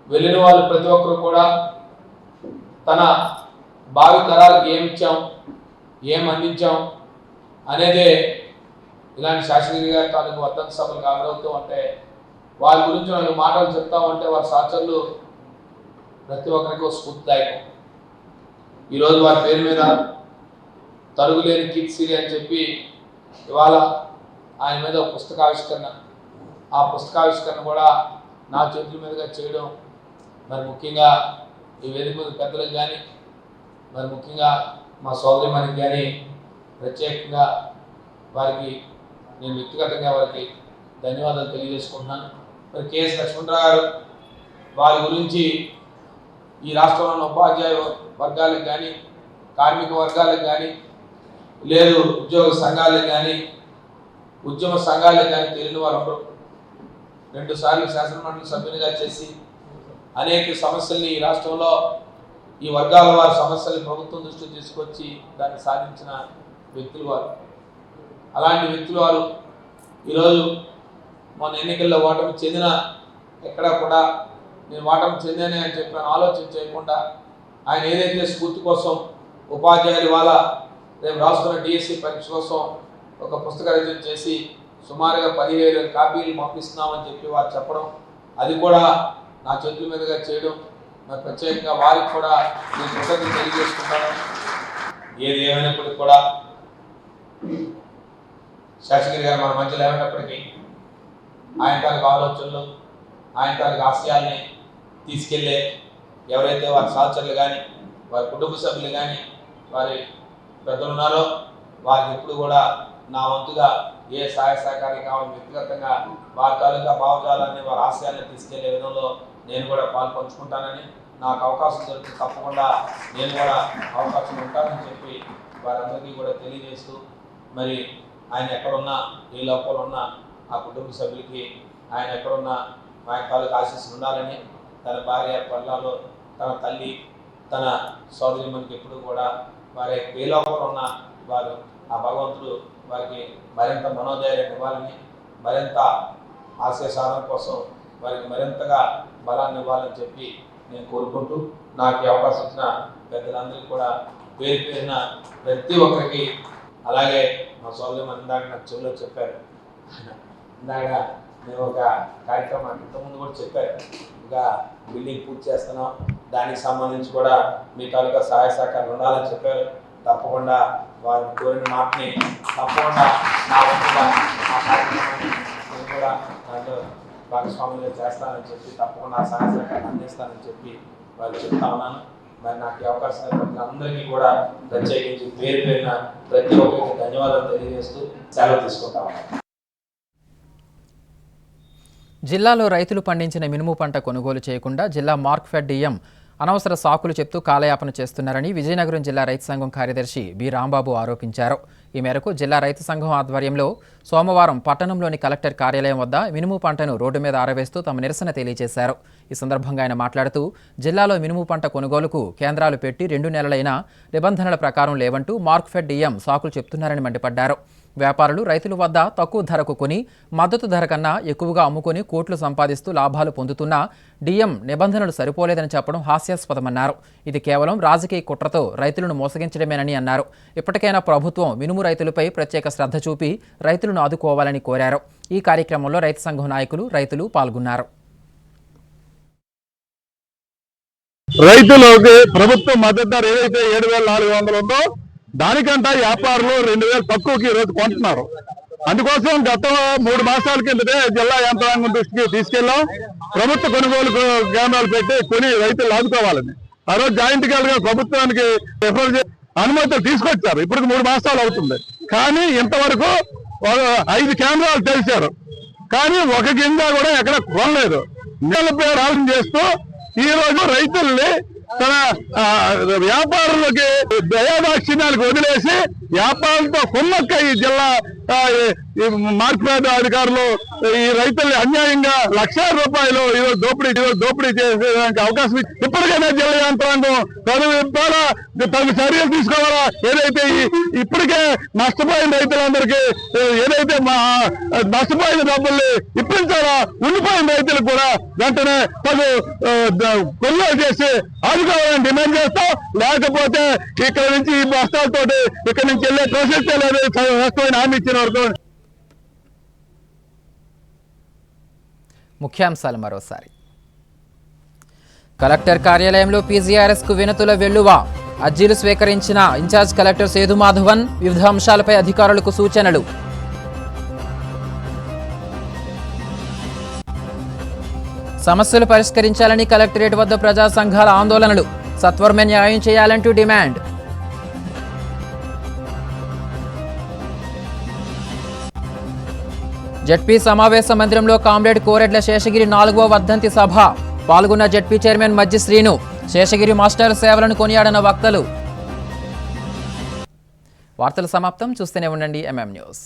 వెళ్ళిన వాళ్ళు ప్రతి ఒక్కరు కూడా తన భావి తరాలకు ఏమి ఇచ్చాం, ఏం అందించాం అనేదే ఇలాంటి శాస్త్రి గారి తాలూకు వర్ధంతి సభలకు హాజరవుతూ ఉంటే, వారి గురించి 4 మాటలు చెప్తా ఉంటే వారి సహచరులు ప్రతి ఒక్కరికి ఒక స్ఫూర్తిదాయకం. ఈరోజు వారి పేరు మీద తరుగులేని కీర్తిసిరి అని చెప్పి ఇవాళ ఆయన మీద ఒక పుస్తకావిష్కరణ, ఆ పుస్తకావిష్కరణ కూడా నా చేతుల మీదుగా చేయడం మరి ముఖ్యంగా ఈ వేదిక మీద పెద్దలకు కానీ మరి ముఖ్యంగా మా సోదరిమణికి కానీ ప్రత్యేకంగా వారికి నేను వ్యక్తిగతంగా వారికి ధన్యవాదాలు తెలియజేసుకుంటున్నాను. మరి కెఎస్ లక్ష్మణరావు గారు వారి గురించి ఈ రాష్ట్రంలోని ఉపాధ్యాయ వర్గాలకు కానీ కార్మిక వర్గాలకు కానీ లేదు ఉద్యోగ సంఘాలకు కానీ ఉద్యమ సంఘాలకు కానీ తెలియని వారు ఉండరు. 2 సార్లు శాసనమండలి సభ్యునిగా చేసి అనేక సమస్యల్ని ఈ రాష్ట్రంలో ఈ వర్గాల వారి సమస్యల్ని ప్రభుత్వం దృష్టికి తీసుకొచ్చి దాన్ని సాధించిన వ్యక్తులు వారు. అలాంటి వ్యక్తులు వారు ఈరోజు మన ఎన్నికల్లో ఓటమి చెందిన ఎక్కడా కూడా నేను ఓటమి చెందానే అని చెప్పిన ఆలోచన చేయకుండా ఆయన ఏదైతే స్ఫూర్తి కోసం ఉపాధ్యాయులు వాళ్ళ రేపు రాస్తున్న డిఎస్సి పరీక్ష కోసం ఒక పుస్తక రచన చేసి సుమారుగా 15,000 కాపీలు పంపిస్తున్నామని చెప్పి వారు చెప్పడం, అది కూడా నా చేతుల మీదుగా చేయడం, మరి ప్రత్యేకంగా వారికి కూడా నేను కృతజ్ఞతలు తెలియజేసుకుంటాను. ఏది ఏమైనప్పటికీ కూడా శాస్త్రి గారు మన మధ్యలో ఏమైనప్పటికీ ఆయన తాలూకు ఆలోచనలు, ఆయన తాలూకు ఆశయాల్ని తీసుకెళ్లే ఎవరైతే వారి సహచరులు కానీ వారి కుటుంబ సభ్యులు కానీ వారి పెద్దలు ఉన్నారో వారికి ఎప్పుడు కూడా నా వంతుగా ఏ సహాయ సహకారాలు కావాలి వ్యక్తిగతంగా వారి తాలూకా భావజాలాన్ని వారి ఆశయాన్ని తీసుకెళ్లే విధంలో నేను కూడా పాల్పంచుకుంటానని, నాకు అవకాశం దొరికి తప్పకుండా నేను కూడా అవకాశం ఉంటానని చెప్పి వారందరికీ కూడా తెలియజేస్తూ, మరి ఆయన ఎక్కడున్నా ఏ లోపల ఉన్నా ఆ కుటుంబ సభ్యులకి ఆయన ఎక్కడున్నా ఆయన తాలూకు ఆశీస్సులు ఉండాలని, తన భార్య పిల్లలు, తన తల్లి, తన సోదరి మనకి ఎప్పుడు కూడా వారి ఏ లోపల ఉన్న వారు ఆ భగవంతుడు వారికి మరింత మనోధైర్యం ఇవ్వాలని, మరింత ఆశయ సాధన కోసం వారికి మరింతగా బలాన్ని ఇవ్వాలని చెప్పి నేను కోరుకుంటూ, నాకు ఈ అవకాశం ఇచ్చిన పెద్దలందరికీ కూడా పేరు పేరున ప్రతి ఒక్కరికి, అలాగే మా సోదరి మన ఇందాక నాకు చెవిలో చెప్పారు, ఇందాక మేము ఒక కార్యక్రమాన్ని ఇంతకుముందు కూడా చెప్పారు, ఇంకా బిల్డింగ్ పూర్తి చేస్తున్నాం, దానికి సంబంధించి కూడా మీ తాలూకా సహాయ సహకారాలు ఉండాలని చెప్పారు. తప్పకుండా వారు కోరిన మాటని తప్పకుండా నా వంతుగా ఆ కార్యక్రమాన్ని నేను కూడా దాంట్లో భాగస్వామ్యంగా చేస్తానని చెప్పి తప్పకుండా ఆ సహాయ సహకారాన్ని అందిస్తానని చెప్పి వారు చెప్తా ఉన్నాను. మరి నాకు ఈ అవకాశం ఇచ్చినందుకు అందరికీ కూడా ప్రత్యేకించి పేరు పేరున ప్రతి ఒక్కరికి ధన్యవాదాలు తెలియజేస్తూ సెలవు తీసుకుంటా ఉన్నాను. జిల్లాలో రైతులు పండించిన మినుము పంట కొనుగోలు చేయకుండా జిల్లా మార్క్ఫెడ్ డిఎం అనవసర సాకులు చెప్తూ కాలయాపన చేస్తున్నారని విజయనగరం జిల్లా రైతు సంఘం కార్యదర్శి బి రాంబాబు ఆరోపించారు. ఈ మేరకు జిల్లా రైతు సంఘం ఆధ్వర్యంలో సోమవారం పట్టణంలోని కలెక్టర్ కార్యాలయం వద్ద మినుము పంటను రోడ్డు మీద ఆరవేస్తూ తమ నిరసన తెలియజేశారు. ఈ సందర్భంగా ఆయన మాట్లాడుతూ జిల్లాలో మినుము పంట కొనుగోలుకు కేంద్రాలు పెట్టి 2 నెలలైనా నిబంధనల ప్రకారం లేవంటూ మార్క్ఫెడ్ డిఎం సాకులు చెప్తున్నారని మండిపడ్డారు. వ్యాపారులు రైతుల వద్ద తక్కువ ధరకు కొని మద్దతు ధర కన్నా ఎక్కువగా అమ్ముకొని కోట్లు సంపాదిస్తూ లాభాలు పొందుతున్నా డిఎం నిబంధనలు సరిపోలేదని చెప్పడం హాస్యాస్పదమన్నారు. ఇది కేవలం రాజకీయ కుట్రతో రైతులను మోసగించడమేనని అన్నారు. ఇప్పటికైనా ప్రభుత్వం మినుము రైతులపై ప్రత్యేక శ్రద్ధ చూపి రైతులను ఆదుకోవాలని కోరారు. ఈ కార్యక్రమంలో రైతు సంఘం నాయకులు, రైతులు పాల్గొన్నారు. రైతులకి ప్రభుత్వ మద్దతు ధర ఏదైతే 7,400 ఉందో దానికంటే వ్యాపారులు 2,000 తక్కువకి ఈరోజు కొంటున్నారు. అందుకోసం గత 3 మాసాల కిందటే జిల్లా యంత్రాంగం దృష్టికి తీసుకెళ్లాం. ప్రభుత్వ కొనుగోలు కేంద్రాలు పెట్టి కొని రైతులు ఆదుకోవాలని ఆ రోజు జాయింట్ గా ప్రభుత్వానికి రిఫర్ చేసి అనుమతులు తీసుకొచ్చారు. ఇప్పుడు 3 మాసాలు అవుతుంది. కానీ ఇంతవరకు 5 కేంద్రాలు తెలిసారు, కానీ ఒక గింజ కూడా ఎక్కడ కొనలేదు. నెల పేరు ఆలోచన చేస్తూ ఈ రోజు రైతుల్ని తన వ్యాపారులకి దయాదాక్షిణ్యాలకు వదిలేసి వ్యాపారంతో కుమ్మక్క ఈ జిల్లా మార్కెట్ అధికారులు ఈ రైతుల్ని అన్యాయంగా లక్షల రూపాయలు ఈరోజు దోపిడీ చేసేదానికి అవకాశం ఇప్పటికైనా జిల్లా యంత్రాంగం తగు చర్యలు తీసుకోవాలా. ఏదైతే ఇప్పటికే నష్టపోయిన రైతులందరికీ ఏదైతే నష్టపోయిన డబ్బుల్ని ఇప్పించాలా, ఉండిపోయిన రైతులకు కూడా వెంటనే తగు కొనుగోలు చేసి ఆదుకోవాలని డిమాండ్ చేస్తాం. లేకపోతే ఇక్కడ నుంచి ఈ బస్తాలతోటి ఇక్కడ నుంచి వెళ్ళే ప్రసక్తే లేదు. నష్టమైన హామీ ఇచ్చిన వరకు. ముఖ్యాంశాలు మరోసారి. కలెక్టర్ కార్యాలయంలో పీజీఆర్ఎస్కు వినతుల వెల్లువ. అర్జీలు స్వీకరించిన ఇన్ఛార్జ్ కలెక్టర్ సేదు మాధవన్ వివిధ అంశాలపై అధికారులకు సూచనలు. సమస్యలు పరిష్కరించాలని కలెక్టరేట్ వద్ద ప్రజా సంఘాల ఆందోళనలు. సత్వరమే న్యాయం చేయాలంటూ డిమాండ్. జడ్పీ సమావేశ మందిరంలో కామ్రేడ్ కోరెడ్ల శేషగిరి 4వ వర్ధంతి సభ. పాల్గొన్న జడ్పీ చైర్మన్ మజ్జి శ్రీను. శేషగిరి మాస్టర్ సేవలను కొనియాడిన వక్తలు. వార్తలు సమాప్తం. చూస్తూనే ఉండండి MM న్యూస్.